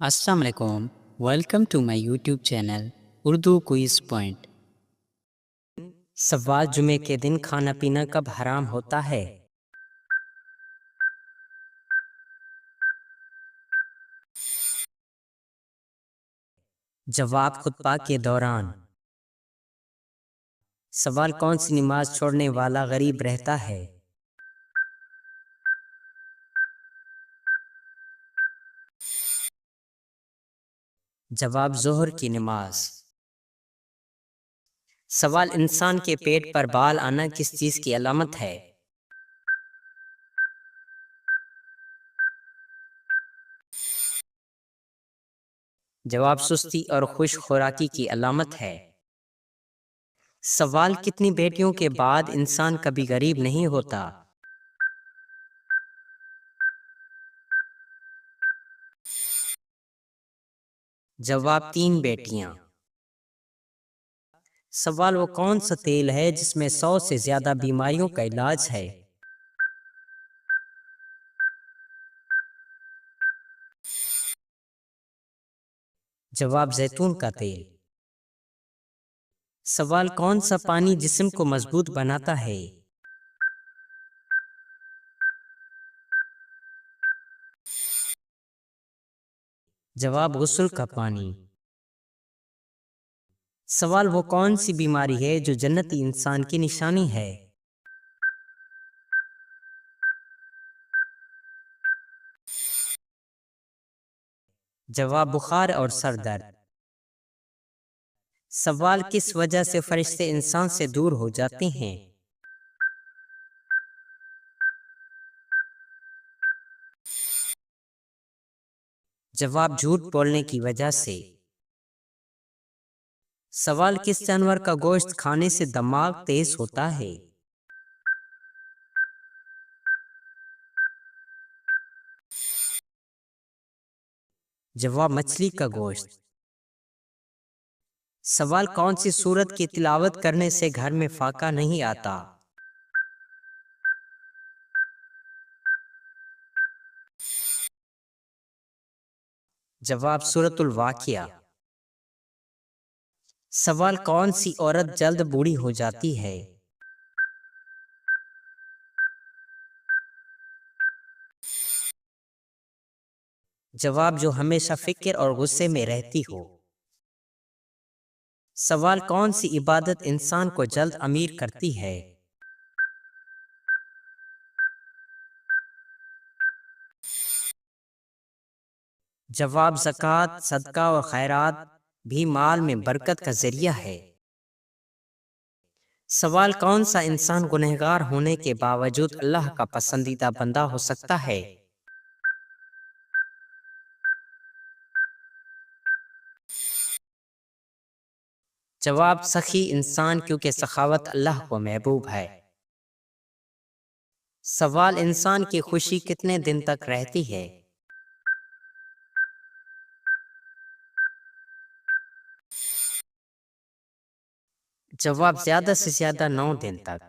السلام علیکم، welcome to my YouTube channel Urdu quiz point. سوال جمعے کے دن کھانا پینا کب حرام ہوتا ہے؟ جواب خطبہ کے دوران۔ سوال کون سی نماز چھوڑنے والا غریب رہتا ہے؟ جواب ظہر کی نماز۔ سوال انسان کے پیٹ پر بال آنا کس چیز کی علامت ہے؟ جواب سستی اور خوش خوراکی کی علامت ہے۔ سوال کتنی بیٹیوں کے بعد انسان کبھی غریب نہیں ہوتا؟ جواب 3 بیٹیاں۔ سوال وہ کون سا تیل ہے جس میں 100 سے زیادہ بیماریوں کا علاج ہے؟ جواب زیتون کا تیل۔ سوال کون سا پانی جسم کو مضبوط بناتا ہے؟ جواب غسل کا پانی۔ سوال وہ کون سی بیماری ہے جو جنتی انسان کی نشانی ہے؟ جواب بخار اور سر درد۔ سوال کس وجہ سے فرشتے انسان سے دور ہو جاتے ہیں؟ جواب جھوٹ بولنے کی وجہ سے۔ سوال کس جانور کا گوشت کھانے سے دماغ تیز ہوتا ہے؟ جواب مچھلی کا گوشت۔ سوال کون سی سورت کی تلاوت کرنے سے گھر میں فاقہ نہیں آتا؟ جواب سورۃ الواقعہ۔ سوال کون سی عورت جلد بوڑھی ہو جاتی ہے؟ جواب جو ہمیشہ فکر اور غصے میں رہتی ہو۔ سوال کون سی عبادت انسان کو جلد امیر کرتی ہے؟ جواب زکوٰۃ، صدقہ اور خیرات بھی مال میں برکت کا ذریعہ ہے۔ سوال کون سا انسان گنہگار ہونے کے باوجود اللہ کا پسندیدہ بندہ ہو سکتا ہے؟ جواب سخی انسان، کیونکہ سخاوت اللہ کو محبوب ہے۔ سوال انسان کی خوشی کتنے دن تک رہتی ہے؟ جواب زیادہ سے زیادہ 9 دن تک۔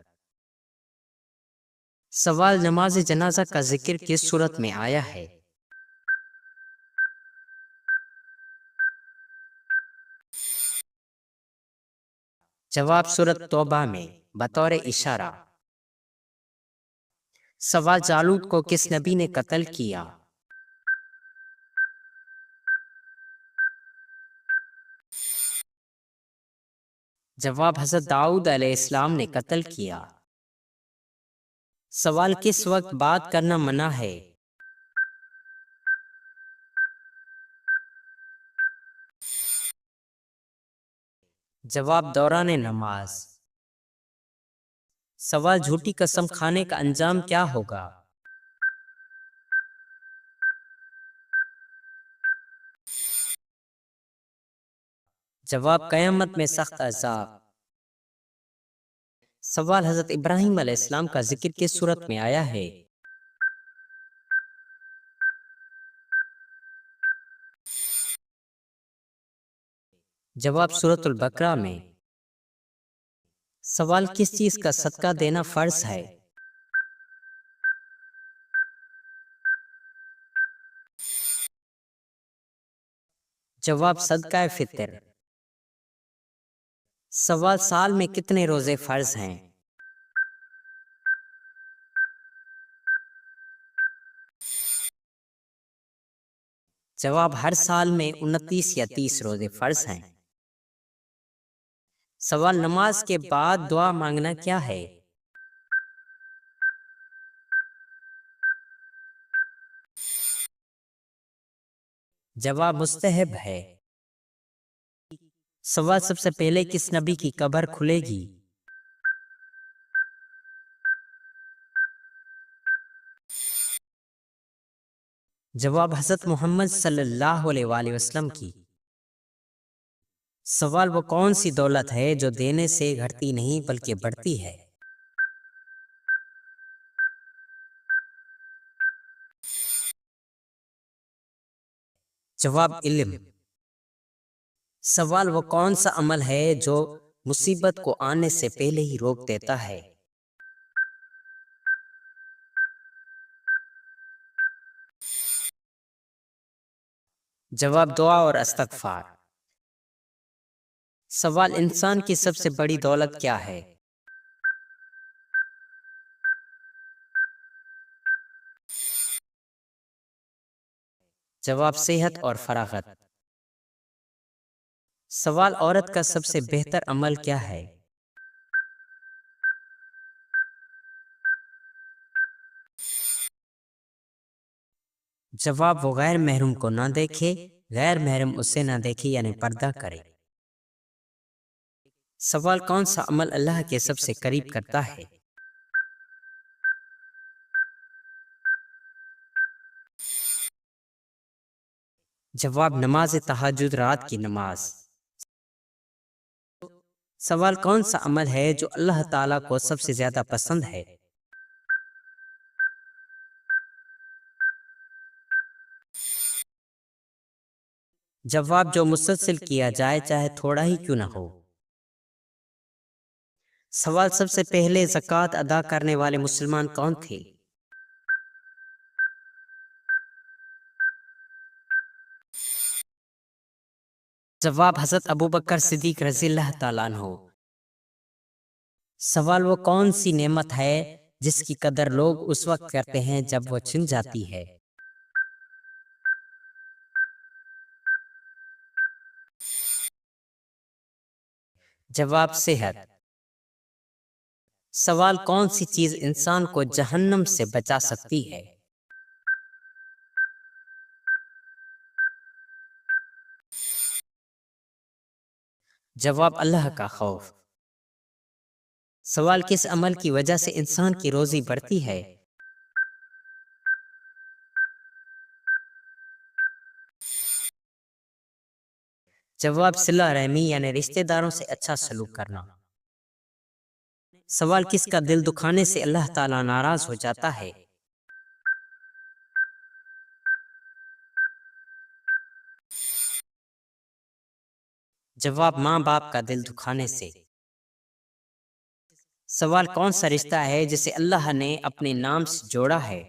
سوال نماز جنازہ کا ذکر کس صورت میں آیا ہے؟ جواب سورۃ توبہ میں بطور اشارہ۔ سوال جالوت کو کس نبی نے قتل کیا؟ جواب حضرت داؤد علیہ السلام نے قتل کیا۔ سوال کس وقت بات کرنا منع ہے؟ جواب دوران نماز۔ سوال جھوٹی قسم کھانے کا انجام کیا ہوگا؟ جواب قیامت میں سخت عذاب۔ سوال حضرت ابراہیم علیہ السلام کا ذکر کس صورت میں آیا ہے؟ جواب سورۃ البقرہ میں۔ سوال کس چیز کا صدقہ دینا فرض ہے؟ جواب صدقہ فطر۔ سوال سال میں کتنے روزے فرض ہیں؟ جواب ہر سال میں 29 یا 30 روزے فرض ہیں۔ سوال نماز کے بعد دعا مانگنا کیا ہے؟ جواب مستحب ہے۔ سوال سب سے پہلے کس نبی کی قبر کھلے گی؟ جواب حضرت محمد صلی اللہ علیہ وآلہ وسلم کی۔ سوال وہ کون سی دولت ہے جو دینے سے گھٹتی نہیں بلکہ بڑھتی ہے؟ جواب علم۔ سوال وہ کون سا عمل ہے جو مصیبت کو آنے سے پہلے ہی روک دیتا ہے؟ جواب دعا اور استغفار۔ سوال انسان کی سب سے بڑی دولت کیا ہے؟ جواب صحت اور فراغت۔ سوال عورت کا سب سے بہتر عمل کیا ہے؟ جواب وہ غیر محرم کو نہ دیکھے، غیر محرم اسے نہ دیکھے یعنی پردہ کرے۔ سوال کون سا عمل اللہ کے سب سے قریب کرتا ہے؟ جواب نماز تہجد، رات کی نماز۔ سوال کون سا عمل ہے جو اللہ تعالیٰ کو سب سے زیادہ پسند ہے؟ جواب جو مسلسل کیا جائے چاہے تھوڑا ہی کیوں نہ ہو۔ سوال سب سے پہلے زکوٰۃ ادا کرنے والے مسلمان کون تھے؟ جواب حضرت ابوبکر صدیق رضی اللہ تعالیٰ عنہ۔ سوال وہ کون سی نعمت ہے جس کی قدر لوگ اس وقت کرتے ہیں جب وہ چھن جاتی ہے؟ جواب صحت۔ سوال کون سی چیز انسان کو جہنم سے بچا سکتی ہے؟ جواب اللہ کا خوف۔ سوال کس عمل کی وجہ سے انسان کی روزی بڑھتی ہے؟ جواب صلہ رحمی یعنی رشتہ داروں سے اچھا سلوک کرنا۔ سوال کس کا دل دکھانے سے اللہ تعالیٰ ناراض ہو جاتا ہے؟ جواب ماں باپ کا دل دکھانے سے۔ سوال کون سا رشتہ ہے جسے اللہ نے اپنے نام سے جوڑا ہے؟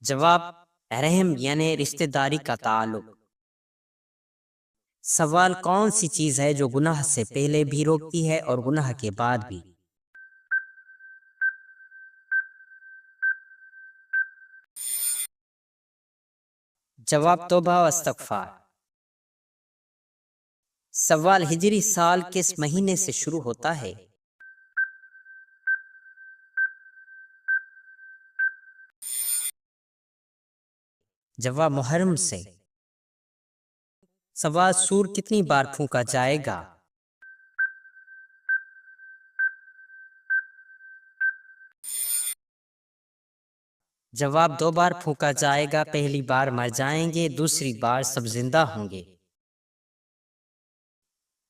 جواب رحم یعنی رشتہ داری کا تعلق۔ سوال کون سی چیز ہے جو گناہ سے پہلے بھی روکتی ہے اور گناہ کے بعد بھی؟ جواب توبہ و استغفار۔ سوال ہجری سال کس مہینے سے شروع ہوتا ہے؟ جواب محرم سے۔ سوال سور کتنی بار پھونکا جائے گا؟ جواب 2 بار پھونکا جائے گا، پہلی بار مر جائیں گے، دوسری بار سب زندہ ہوں گے۔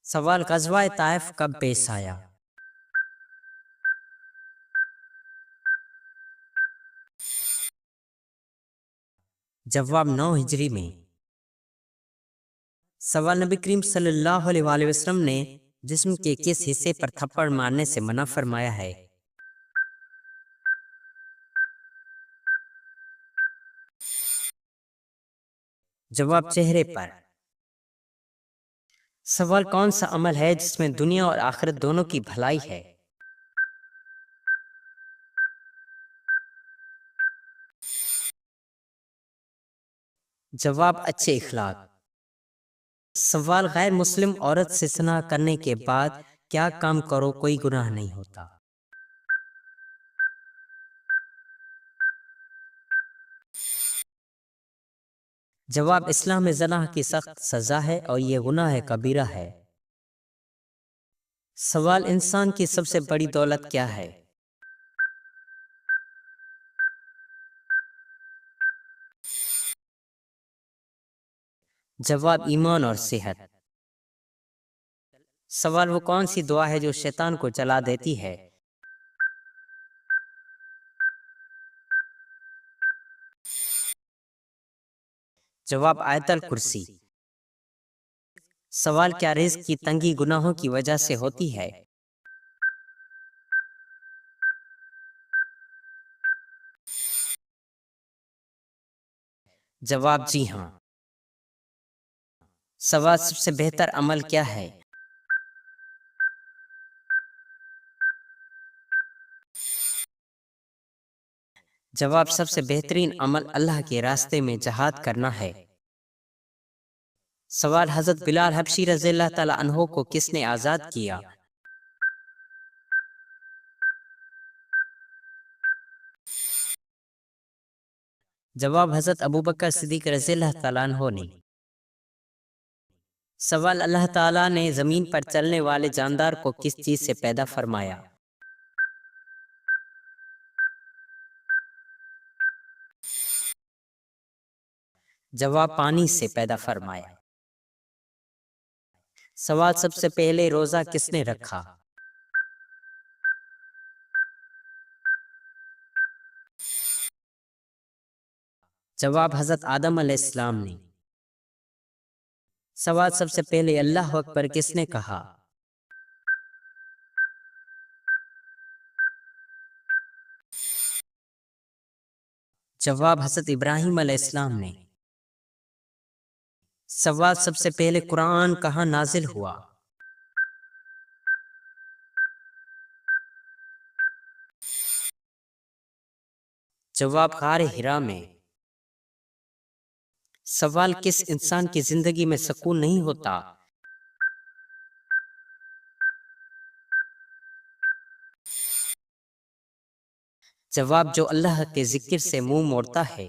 سوال غزوہ طائف کب پیش آیا؟ جواب 9 ہجری میں۔ سوال نبی کریم صلی اللہ علیہ وآلہ وسلم نے جسم کے کس حصے پر تھپڑ مارنے سے منع فرمایا ہے؟ جواب چہرے پر۔ سوال کون سا عمل ہے جس میں دنیا اور آخرت دونوں کی بھلائی ہے؟ جواب اچھے اخلاق۔ سوال غیر مسلم عورت سے زنا کرنے کے بعد کیا کام کرو کوئی گناہ نہیں ہوتا؟ جواب اسلام میں زنا کی سخت سزا ہے اور یہ گناہ کبیرہ ہے۔ سوال انسان کی سب سے بڑی دولت کیا ہے؟ جواب ایمان اور صحت۔ سوال وہ کون سی دعا ہے جو شیطان کو جلا دیتی ہے؟ جواب آیت الکرسی۔ سوال کیا رزق کی تنگی گناہوں کی وجہ سے ہوتی ہے؟ جواب جی ہاں۔ سوال سب سے بہتر عمل کیا ہے؟ جواب سب سے بہترین عمل اللہ کے راستے میں جہاد کرنا ہے۔ سوال حضرت بلال حبشی رضی اللہ تعالی عنہ کو کس نے آزاد کیا؟ جواب حضرت ابوبکر صدیق رضی اللہ تعالیٰ عنہ نے۔ سوال اللہ تعالیٰ نے زمین پر چلنے والے جاندار کو کس چیز سے پیدا فرمایا؟ جواب پانی سے پیدا فرمایا۔ سوال سب سے پہلے روزہ کس نے رکھا؟ جواب حضرت آدم علیہ السلام نے۔ سوال سب سے پہلے اللہ اکبر کس نے کہا؟ جواب حضرت ابراہیم علیہ السلام نے۔ سوال سب سے پہلے قرآن کہاں نازل ہوا؟ جواب غار حرا میں۔ سوال کس انسان کی زندگی میں سکون نہیں ہوتا؟ جواب جو اللہ کے ذکر سے منہ موڑتا ہے۔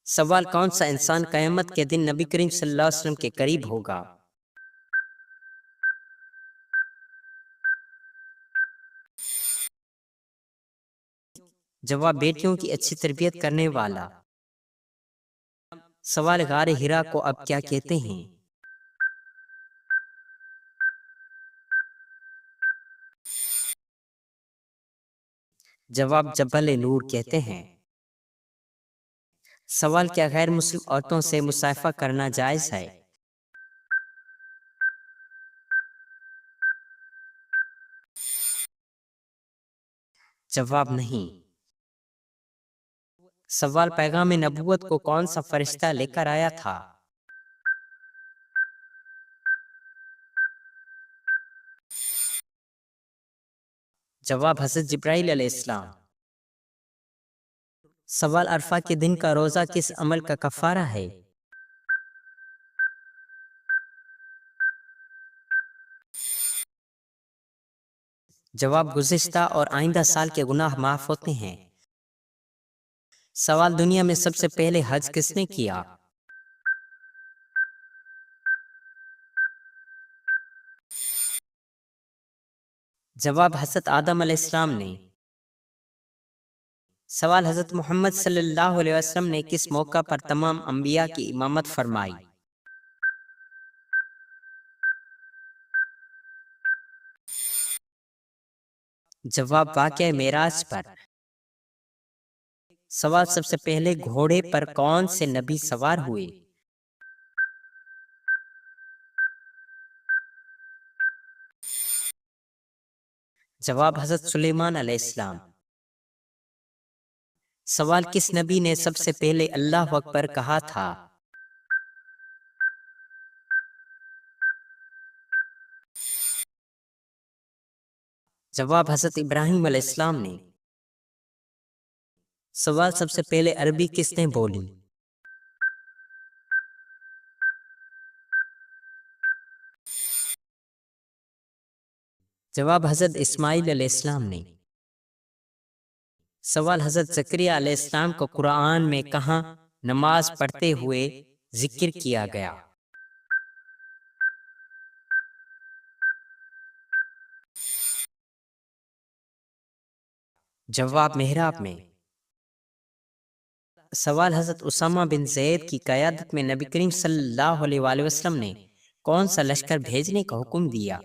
سوال کون سا انسان قیامت کے دن نبی کریم صلی اللہ علیہ وسلم کے قریب ہوگا؟ جواب بیٹیوں کی اچھی تربیت کرنے والا۔ سوال غار حرا کو اب کیا کہتے ہیں؟ جواب جبل نور کہتے ہیں۔ سوال کیا غیر مسلم عورتوں سے مصافحہ کرنا جائز ہے؟ جواب نہیں۔ سوال پیغام نبوت کو کون سا فرشتہ لے کر آیا تھا؟ جواب حضرت جبرائیل علیہ السلام۔ سوال عرفہ کے دن کا روزہ کس عمل کا کفارہ ہے؟ جواب گزشتہ اور آئندہ سال کے گناہ معاف ہوتے ہیں۔ سوال دنیا میں سب سے پہلے حج کس نے کیا؟ جواب حضرت آدم علیہ السلام نے۔ سوال حضرت محمد صلی اللہ علیہ وسلم نے کس موقع پر تمام انبیاء کی امامت فرمائی؟ جواب واقعہ معراج پر۔ سوال سب سے پہلے گھوڑے پر کون سے نبی سوار ہوئے؟ جواب حضرت سلیمان علیہ السلام۔ سوال کس نبی نے سب سے پہلے اللہ اکبر کہا تھا؟ جواب حضرت ابراہیم علیہ السلام نے۔ سوال سب سے پہلے عربی کس نے بولی؟ جواب حضرت اسماعیل علیہ السلام نے۔ سوال حضرت زکریا علیہ السلام کو قرآن میں کہاں نماز پڑھتے ہوئے ذکر کیا گیا؟ جواب محراب میں۔ سوال حضرت اسامہ بن زید کی قیادت میں نبی کریم صلی اللہ علیہ وآلہ وسلم نے کون سا لشکر بھیجنے کا حکم دیا؟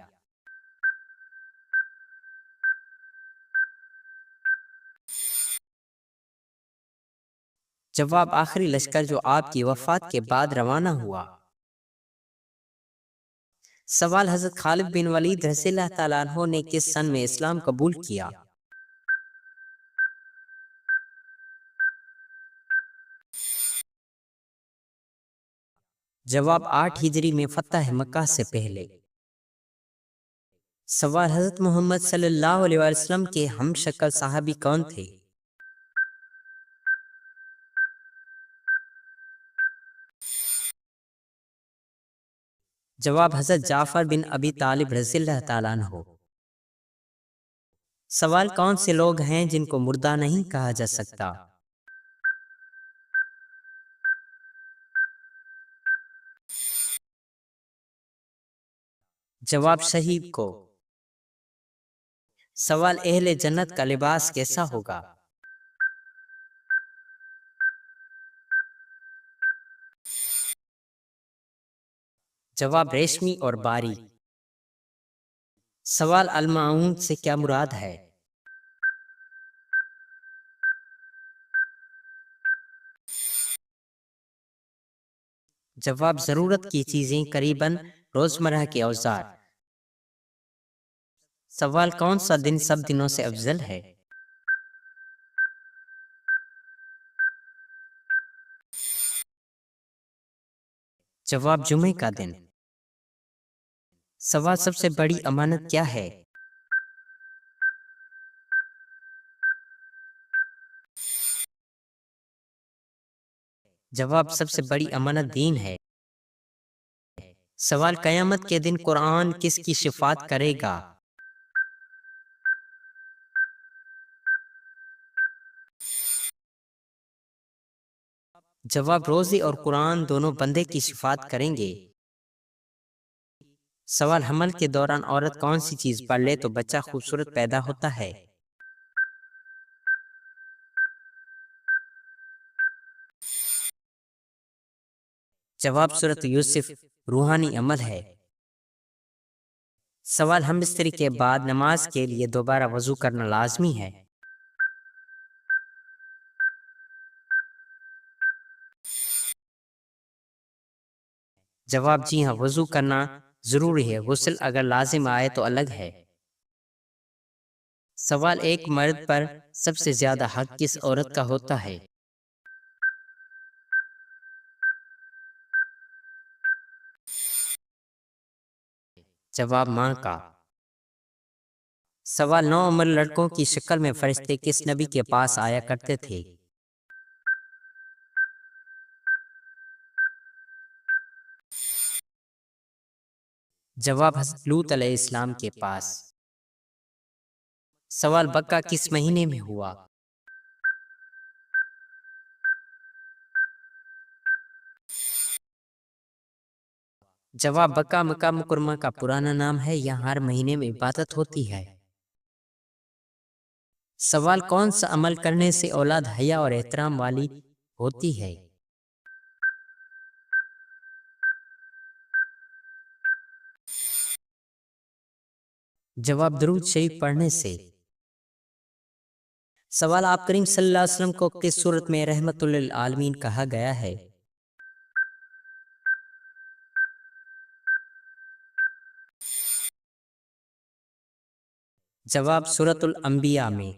جواب آخری لشکر جو آپ کی وفات کے بعد روانہ ہوا۔ سوال حضرت خالد بن ولید رضی اللہ تعالیٰ عنہ نے کس سن میں اسلام قبول کیا؟ جواب 8 ہجری میں فتح مکہ سے پہلے۔ سوال حضرت محمد صلی اللہ علیہ وسلم کے ہم شکل صحابی کون تھے؟ جواب حضرت جعفر بن ابی طالب رضی اللہ تعالیٰ عنہ۔ سوال کون سے لوگ ہیں جن کو مردہ نہیں کہا جا سکتا؟ جواب شہید کو۔ سوال اہل جنت کا لباس کیسا ہوگا؟ جواب ریشمی اور باری۔ سوال المعون سے کیا مراد ہے؟ جواب ضرورت کی چیزیں قریباً روزمرہ کے اوزار۔ سوال کون سا دن سب دنوں سے افضل ہے؟ جواب جمعے کا دن۔ سوال سب سے بڑی امانت کیا ہے؟ جواب سب سے بڑی امانت دین ہے۔ سوال قیامت کے دن قرآن کس کی شفاعت کرے گا؟ جواب روزی اور قرآن دونوں بندے کی شفاعت کریں گے۔ سوال حمل کے دوران عورت کون سی چیز پڑھ لے تو بچہ خوبصورت پیدا ہوتا ہے؟ جواب سورۃ یوسف روحانی عمل ہے۔ سوال ہم بستری کے بعد نماز کے لیے دوبارہ وضو کرنا لازمی ہے؟ جواب جی ہاں، وضو کرنا ضروری ہے، غسل اگر لازم آئے تو الگ ہے۔ سوال ایک مرد پر سب سے زیادہ حق کس عورت کا ہوتا ہے؟ جواب ماں کا۔ سوال 9 عمر لڑکوں کی شکل میں فرشتے کس نبی کے پاس آیا کرتے تھے؟ جواب حضرت لوط علیہ السلام کے پاس۔ سوال بقا کس مہینے میں ہوا؟ جواب بقا مکہ مکرمہ کا پرانا نام ہے، یہاں ہر مہینے میں عبادت ہوتی ہے۔ سوال کون سا عمل کرنے سے اولاد حیا اور احترام والی ہوتی ہے؟ جواب درود شریف پڑھنے سے۔ سوال آپ کریم صلی اللہ علیہ وسلم کو کس صورت میں رحمت للعالمین کہا گیا ہے؟ جواب سورۃ الانبیاء میں۔